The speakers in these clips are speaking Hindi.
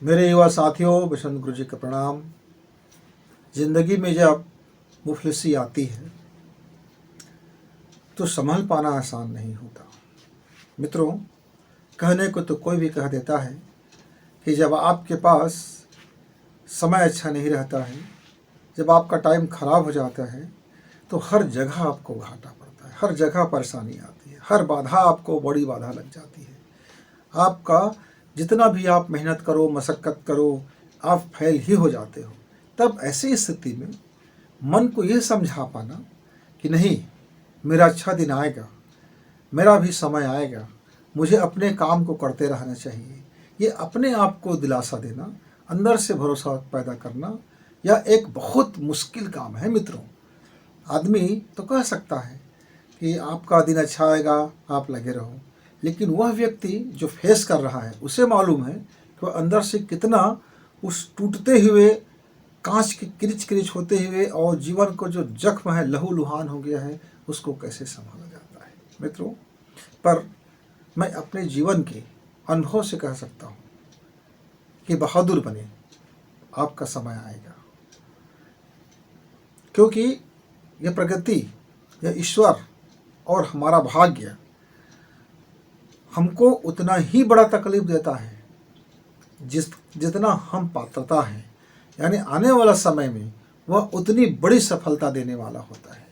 मेरे युवा साथियों, बसंत गुरु जी का प्रणाम। ज़िंदगी में जब मुफलिसी आती है तो संभल पाना आसान नहीं होता। मित्रों, कहने को तो कोई भी कह देता है कि जब आपके पास समय अच्छा नहीं रहता है, जब आपका टाइम खराब हो जाता है तो हर जगह आपको घाटा पड़ता है, हर जगह परेशानी आती है, हर बाधा आपको बड़ी बाधा लग जाती है। आपका जितना भी आप मेहनत करो, मशक्क़त करो, आप फेल ही हो जाते हो। तब ऐसी स्थिति में मन को ये समझा पाना कि नहीं, मेरा अच्छा दिन आएगा, मेरा भी समय आएगा, मुझे अपने काम को करते रहना चाहिए, ये अपने आप को दिलासा देना, अंदर से भरोसा पैदा करना, यह एक बहुत मुश्किल काम है। मित्रों, आदमी तो कह सकता है कि आपका दिन अच्छा आएगा, आप लगे रहो, लेकिन वह व्यक्ति जो फेस कर रहा है उसे मालूम है कि वह अंदर से कितना उस टूटते हुए कांच के किरिच किरिच होते हुए और जीवन को जो जख्म है, लहूलुहान हो गया है, उसको कैसे संभाला जाता है। मित्रों, पर मैं अपने जीवन के अनुभव से कह सकता हूँ कि बहादुर बने, आपका समय आएगा, क्योंकि यह प्रकृति, यह ईश्वर और हमारा भाग्य हमको उतना ही बड़ा तकलीफ देता है जितना हम पात्रता है, यानी आने वाला समय में वह उतनी बड़ी सफलता देने वाला होता है।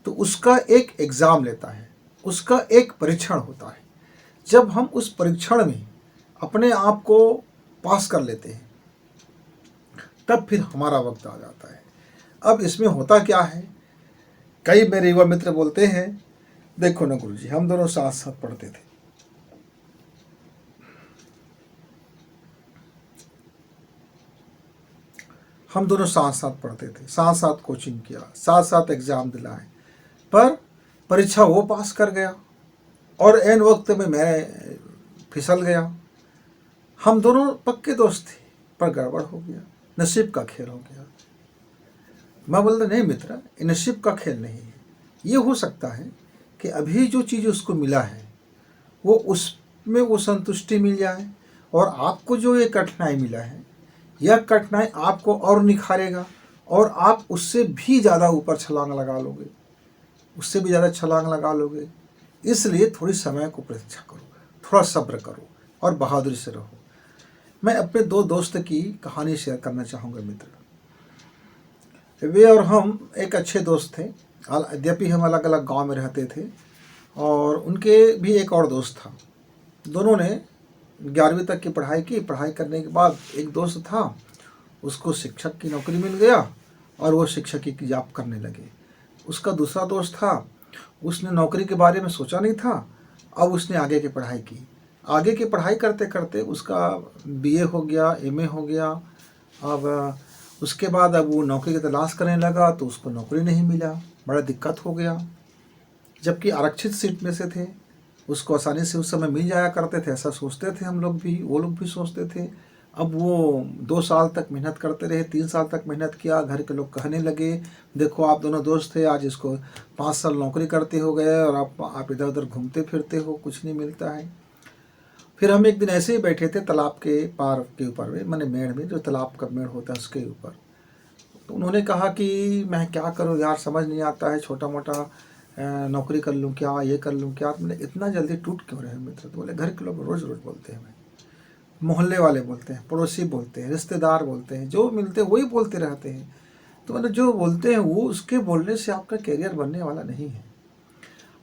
तो उसका एक एग्ज़ाम लेता है, उसका एक परीक्षण होता है। जब हम उस परीक्षण में अपने आप को पास कर लेते हैं तब फिर हमारा वक्त आ जाता है। अब इसमें होता क्या है, कई मेरे युवा मित्र बोलते हैं, देखो ना गुरुजी, हम दोनों साथ साथ पढ़ते थे, हम दोनों साथ साथ पढ़ते थे, साथ साथ कोचिंग किया, साथ साथ एग्ज़ाम दिलाए, पर परीक्षा वो पास कर गया और ऐन वक्त में मैं फिसल गया। हम दोनों पक्के दोस्त थे, पर गड़बड़ हो गया, नसीब का खेल हो गया। मैं बोलता नहीं मित्र, ये नसीब का खेल नहीं है। ये हो सकता है कि अभी जो चीज़ उसको मिला है वो उसमें वो संतुष्टि मिल जाए, और आपको जो ये कठिनाई मिला है, यह कठिनाई आपको और निखारेगा और आप उससे भी ज़्यादा ऊपर छलांग लगा लोगे, उससे भी ज़्यादा छलांग लगा लोगे। इसलिए थोड़ी समय को प्रतीक्षा करो, थोड़ा सब्र करो और बहादुरी से रहो। मैं अपने दो दोस्त की कहानी शेयर करना चाहूँगा। मित्र, वे और हम एक अच्छे दोस्त थे, यद्यपि हम अलग अलग गांव में रहते थे, और उनके भी एक और दोस्त था। दोनों ने 11वीं तक की पढ़ाई की। पढ़ाई करने के बाद एक दोस्त था, उसको शिक्षक की नौकरी मिल गया और वो शिक्षक की जॉब करने लगे। उसका दूसरा दोस्त था, उसने नौकरी के बारे में सोचा नहीं था, अब उसने आगे की पढ़ाई की। आगे की पढ़ाई करते करते उसका बीए हो गया, एमए हो गया। अब उसके बाद अब वो नौकरी की तलाश करने लगा तो उसको नौकरी नहीं मिला, बड़ा दिक्कत हो गया। जबकि आरक्षित सीट में से थे, उसको आसानी से उस समय मिल जाया करते थे, ऐसा सोचते थे हम लोग भी, वो लोग भी सोचते थे। अब वो 2 साल तक मेहनत करते रहे, 3 साल तक मेहनत किया। घर के लोग कहने लगे, देखो आप दोनों दोस्त थे, आज इसको 5 साल नौकरी करते हो गए और आप इधर उधर घूमते फिरते हो, कुछ नहीं मिलता है। फिर हम एक दिन ऐसे ही बैठे थे तालाब के पार के ऊपर में, मैंने मेड़ में, जो तालाब का मेड़ होता है उसके ऊपर। तो उन्होंने कहा कि मैं क्या करूँ यार, समझ नहीं आता है, छोटा मोटा नौकरी कर लूँ क्या, ये कर लूँ क्या। मैंने इतना जल्दी टूट क्यों रहे मित्र। तो बोले घर के लोग रोज़ रोज़ बोलते हैं, मोहल्ले वाले बोलते हैं, पड़ोसी बोलते हैं, रिश्तेदार बोलते हैं, जो मिलते हैं वही बोलते रहते हैं। तो मैंने जो बोलते हैं वो, उसके बोलने से आपका करियर बनने वाला नहीं है।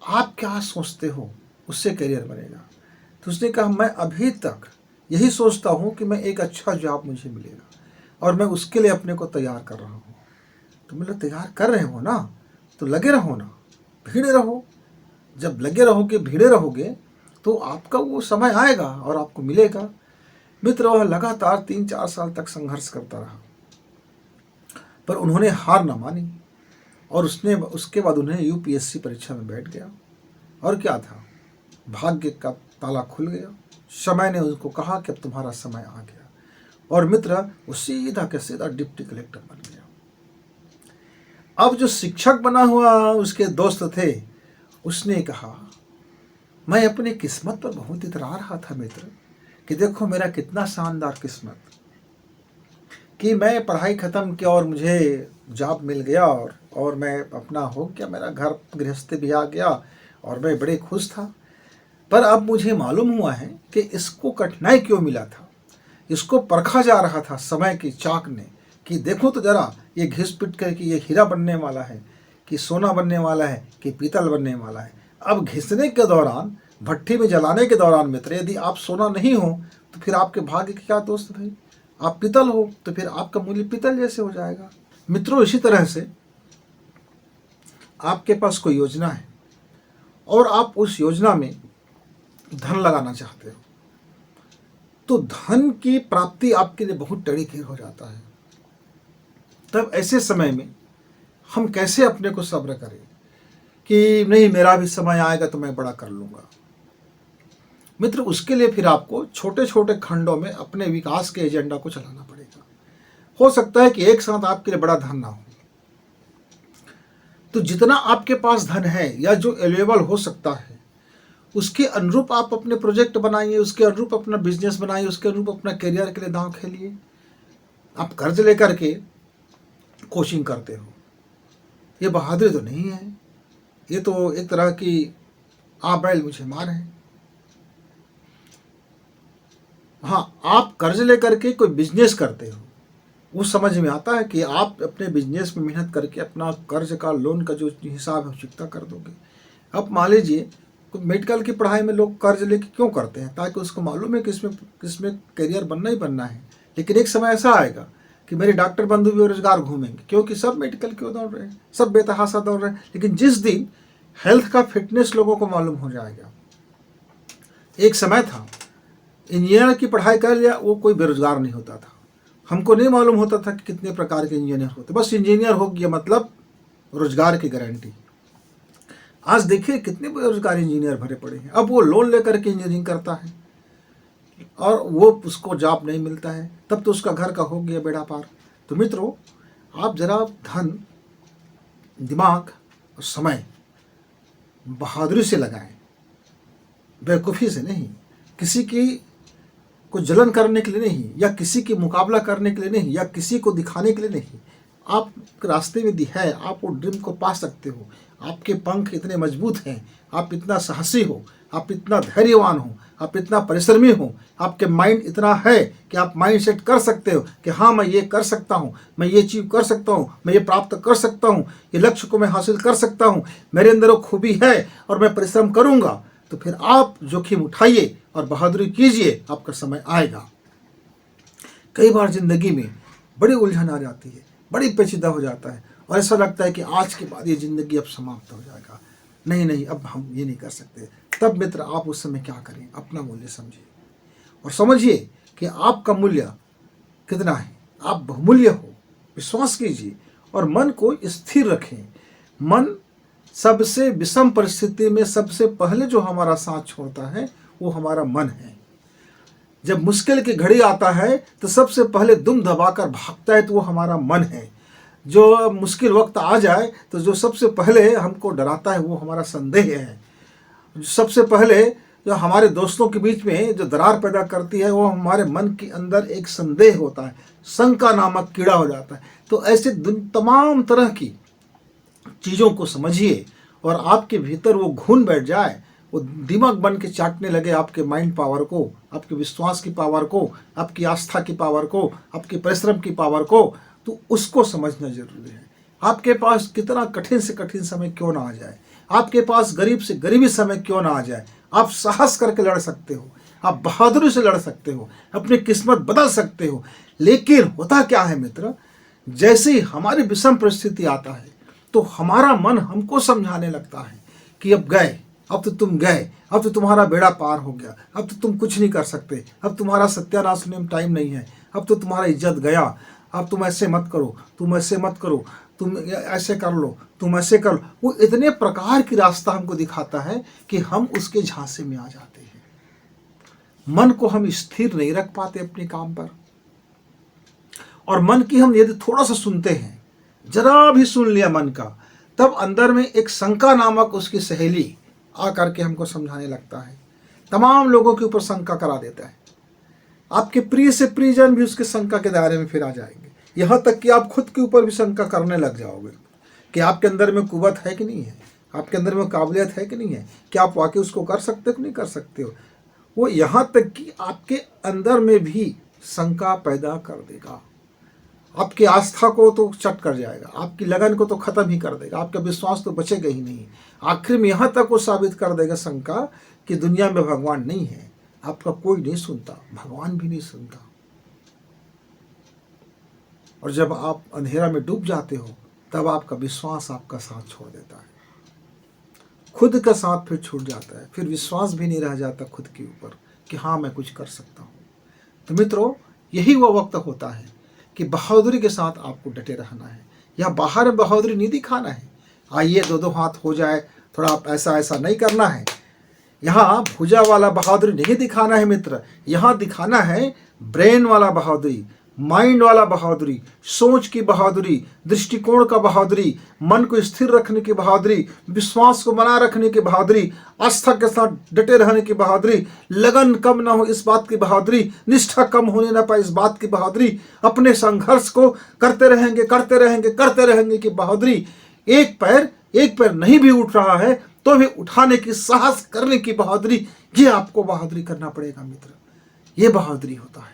आप क्या सोचते हो उससे करियर बनेगा। तो उसने कहा, मैं अभी तक यही सोचता हूँ कि मैं एक अच्छा जॉब मुझे मिलेगा और मैं उसके लिए अपने को तैयार कर रहा हूँ। तो मतलब तैयार कर रहे हो ना, तो लगे रहो ना, भीड़े रहो। जब लगे रहोगे, भीड़े रहोगे, तो आपका वो समय आएगा और आपको मिलेगा। मित्र, वह लगातार 3-4 साल तक संघर्ष करता रहा, पर उन्होंने हार न मानी और उसके बाद उन्हें यूपीएससी परीक्षा में बैठ गया। और क्या था, भाग्य का ताला खुल गया। समय ने उनको कहा कि अब तुम्हारा समय आ गया, और मित्र वो सीधा के सीधा डिप्टी कलेक्टर बन गया। अब जो शिक्षक बना हुआ उसके दोस्त थे, उसने कहा, मैं अपनी किस्मत पर बहुत इतरा रहा था मित्र, कि देखो मेरा कितना शानदार किस्मत कि मैं पढ़ाई ख़त्म किया और मुझे जॉब मिल गया और मैं अपना हो गया, मेरा घर गृहस्थी भी आ गया और मैं बड़े खुश था। पर अब मुझे मालूम हुआ है कि इसको कठिनाई क्यों मिला था। इसको परखा जा रहा था समय की चाक ने कि देखो तो ज़रा ये घिस पिट कर कि ये हीरा बनने वाला है, कि सोना बनने वाला है, कि पीतल बनने वाला है। अब घिसने के दौरान, भट्ठी में जलाने के दौरान मित्र, यदि आप सोना नहीं हो तो फिर आपके भाग्य के क्या दोस्त भाई। आप पीतल हो तो फिर आपका मूल्य पीतल जैसे हो जाएगा। मित्रों, इसी तरह से आपके पास कोई योजना है और आप उस योजना में धन लगाना चाहते हो, तो धन की प्राप्ति आपके लिए बहुत टेढ़ी हो जाता है। तब ऐसे समय में हम कैसे अपने को सब्र करें कि नहीं, मेरा भी समय आएगा तो मैं बड़ा कर लूँगा। मित्र, उसके लिए फिर आपको छोटे छोटे खंडों में अपने विकास के एजेंडा को चलाना पड़ेगा। हो सकता है कि एक साथ आपके लिए बड़ा धन ना हो, तो जितना आपके पास धन है या जो अवेलेबल हो सकता है उसके अनुरूप आप अपने प्रोजेक्ट बनाइए, उसके अनुरूप अपना बिजनेस बनाइए, उसके अनुरूप अपना करियर के लिए दांव खेलिए। आप कर्ज लेकर के कोचिंग करते हो, ये बहादुरी तो नहीं है, ये तो एक तरह की आ बैल मुझे मार है। हाँ, आप कर्ज लेकर के कोई बिजनेस करते हो, वो समझ में आता है कि आप अपने बिजनेस में मेहनत करके अपना कर्ज का, लोन का जो हिसाब है चुकता कर दोगे। अब मान लीजिए मेडिकल की पढ़ाई में लोग कर्ज लेके क्यों करते हैं, ताकि उसको मालूम है कि इसमें करियर बनना ही बनना है। लेकिन एक समय ऐसा आएगा कि मेरे डॉक्टर बंधु बेरोजगार घूमेंगे, क्योंकि सब मेडिकल क्यों दौड़ रहे हैं, सब बेतहाशा दौड़ रहे हैं। लेकिन जिस दिन हेल्थ का फिटनेस लोगों को मालूम हो जाएगा, एक समय था इंजीनियर की पढ़ाई कर लिया वो कोई बेरोजगार नहीं होता था। हमको नहीं मालूम होता था कि कितने प्रकार के इंजीनियर होते, बस इंजीनियर हो गया मतलब रोजगार की गारंटी। आज देखिए कितने बेरोजगार इंजीनियर भरे पड़े हैं। अब वो लोन लेकर के इंजीनियरिंग करता है और वो उसको जॉब नहीं मिलता है, तब तो उसका घर का हो गया बेड़ा पार। तो मित्रों, आप जरा धन, दिमाग और समय बहादुरी से लगाएं, बेवकूफ़ी से नहीं, किसी की को जलन करने के लिए नहीं, या किसी की मुकाबला करने के लिए नहीं, या किसी को दिखाने के लिए नहीं। आप रास्ते में है, आप वो ड्रीम को पा सकते हो। आपके पंख इतने मजबूत हैं, आप इतना साहसी हो, आप इतना धैर्यवान हो, आप इतना परिश्रमी हो, आपके माइंड इतना है कि आप माइंड सेट कर सकते हो कि हाँ, मैं ये कर सकता हूँ, मैं ये अचीव कर सकता हूँ, मैं ये प्राप्त कर सकता हूँ, ये लक्ष्य को मैं हासिल कर सकता हूँ, मेरे अंदर वो खूबी है और मैं परिश्रम करूँगा। तो फिर आप जोखिम उठाइए और बहादुरी कीजिए, आपका समय आएगा। कई बार जिंदगी में बड़ी उलझन आ जाती है, बड़ी पेचीदा हो जाता है और ऐसा लगता है कि आज के बाद ये ज़िंदगी अब समाप्त हो जाएगा, नहीं, अब हम ये नहीं कर सकते। तब मित्र, आप उस समय क्या करें, अपना मूल्य समझिए और समझिए कि आपका मूल्य कितना है। आप बहुमूल्य हो, विश्वास कीजिए और मन को स्थिर रखें। मन सबसे विषम परिस्थिति में सबसे पहले जो हमारा साथ छोड़ता है वो हमारा मन है। जब मुश्किल की घड़ी आता है तो सबसे पहले दुम दबाकर भागता है तो वो हमारा मन है। जो मुश्किल वक्त आ जाए तो जो सबसे पहले हमको डराता है वो हमारा संदेह है। सबसे पहले जो हमारे दोस्तों के बीच में जो दरार पैदा करती है वो हमारे मन के अंदर एक संदेह होता है, शंका नामक कीड़ा हो जाता है। तो ऐसे तमाम तरह की चीज़ों को समझिए और आपके भीतर वो घुन बैठ जाए, वो दिमाग बन के चाटने लगे आपके माइंड पावर को, आपके विश्वास की पावर को, आपकी आस्था की पावर को, आपके परिश्रम की पावर को। तो उसको समझना जरूरी है। आपके पास कितना कठिन से कठिन समय क्यों ना आ जाए, आपके पास गरीब से गरीबी समय क्यों ना आ जाए, आप साहस करके लड़ सकते हो, आप बहादुरी से लड़ सकते हो, अपनी किस्मत बदल सकते हो। लेकिन होता क्या है मित्र, जैसे ही हमारी विषम परिस्थिति आता है तो हमारा मन हमको समझाने लगता है कि अब गए, अब तो तुम गए, अब तो तुम्हारा बेड़ा पार हो गया, अब तो तुम कुछ नहीं कर सकते, अब तुम्हारा सत्यानाश होने में टाइम नहीं है, अब तो तुम्हारा इज्जत गया, अब तुम ऐसे मत करो, तुम ऐसे मत करो, तुम ऐसे कर लो, तुम ऐसे कर लो। वो इतने प्रकार की रास्ता हमको दिखाता है कि हम उसके झांसे में आ जाते हैं। मन को हम स्थिर नहीं रख पाते अपने काम पर, और मन की हम यदि थोड़ा सा सुनते हैं, जरा भी सुन लिया मन का, तब अंदर में एक शंका नामक उसकी सहेली आ करके हमको समझाने लगता है, तमाम लोगों के ऊपर शंका करा देता है। आपके प्रिय से प्रियजन भी उसके शंका के दायरे में फिर आ जाएंगे। यहाँ तक कि आप खुद के ऊपर भी शंका करने लग जाओगे कि आपके अंदर में कुव्वत है कि नहीं है, आपके अंदर में काबिलियत है कि नहीं है, क्या आप वाकई उसको कर सकते हो कि नहीं कर सकते हो। वो यहाँ तक कि आपके अंदर में भी शंका पैदा कर देगा, आपकी आस्था को तो चट कर जाएगा, आपकी लगन को तो ख़त्म ही कर देगा, आपका विश्वास तो बचेगा ही नहीं। आखिर में यहाँ तक वो साबित कर देगा शंका कि दुनिया में भगवान नहीं है, आपका कोई नहीं सुनता, भगवान भी नहीं सुनता। और जब आप अंधेरा में डूब जाते हो तब आपका विश्वास आपका साथ छोड़ देता है, खुद का साथ फिर छूट जाता है, फिर विश्वास भी नहीं रह जाता खुद के ऊपर कि हाँ मैं कुछ कर सकता हूँ। तो मित्रों, यही वो वक्त होता है कि बहादुरी के साथ आपको डटे रहना है। या बाहर में बहादुरी नहीं दिखाना है, आइए दो दो हाथ हो जाए, थोड़ा ऐसा ऐसा नहीं करना है। यहाँ भुजा वाला बहादुरी नहीं दिखाना है मित्र, यहाँ दिखाना है ब्रेन वाला बहादुरी, माइंड वाला बहादुरी, सोच की बहादुरी, दृष्टिकोण का बहादुरी, मन को स्थिर रखने की बहादुरी, विश्वास को बना रखने की बहादुरी, आस्था के साथ डटे रहने की बहादुरी, लगन कम ना हो इस बात की बहादुरी, निष्ठा कम होने ना पाए इस बात की बहादुरी, अपने संघर्ष को करते रहेंगे करते रहेंगे करते रहेंगे की बहादुरी। एक पैर नहीं भी उठ रहा है तो भी उठाने की साहस करने की बहादुरी, ये आपको बहादुरी करना पड़ेगा मित्र, ये बहादुरी होता है।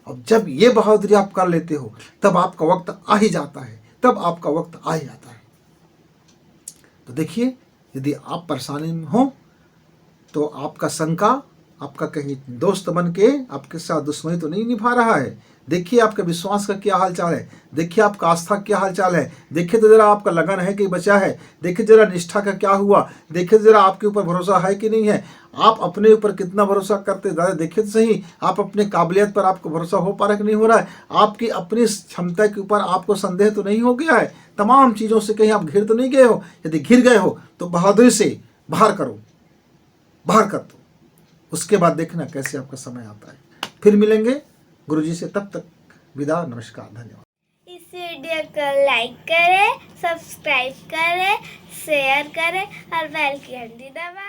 अब जब ये बहादुरी आप कर लेते हो तब आपका वक्त आ ही जाता है, तब आपका वक्त आ ही जाता है। तो देखिए, यदि आप परेशानी में हो तो आपका शंका आपका कहीं दोस्त बन के आपके साथ दुश्मनी तो नहीं निभा रहा है। देखिए आपका विश्वास का क्या हाल चाल है, देखिए आपका आस्था क्या हाल चाल है, देखिए तो जरा आपका लगन है कि बचा है, देखिए जरा निष्ठा का क्या हुआ, देखिए जरा आपके ऊपर भरोसा है कि नहीं है, आप अपने ऊपर कितना भरोसा करते हैं, देखिए तो सही आप अपने काबिलियत पर आपको भरोसा हो पा रहा है कि नहीं हो रहा है, आपकी अपनी क्षमता के ऊपर आपको संदेह तो नहीं हो गया है, तमाम चीज़ों से कहीं आप घिर तो नहीं गए हो। यदि घिर गए हो तो बहादुरी से बाहर करो, बाहर कर दो, उसके बाद देखना कैसे आपका समय आता है। फिर मिलेंगे गुरुजी से, तब तक विदा, नमस्कार, धन्यवाद। इस वीडियो को लाइक करें, सब्सक्राइब करें, शेयर करें और बेल की घंटी दबाएं।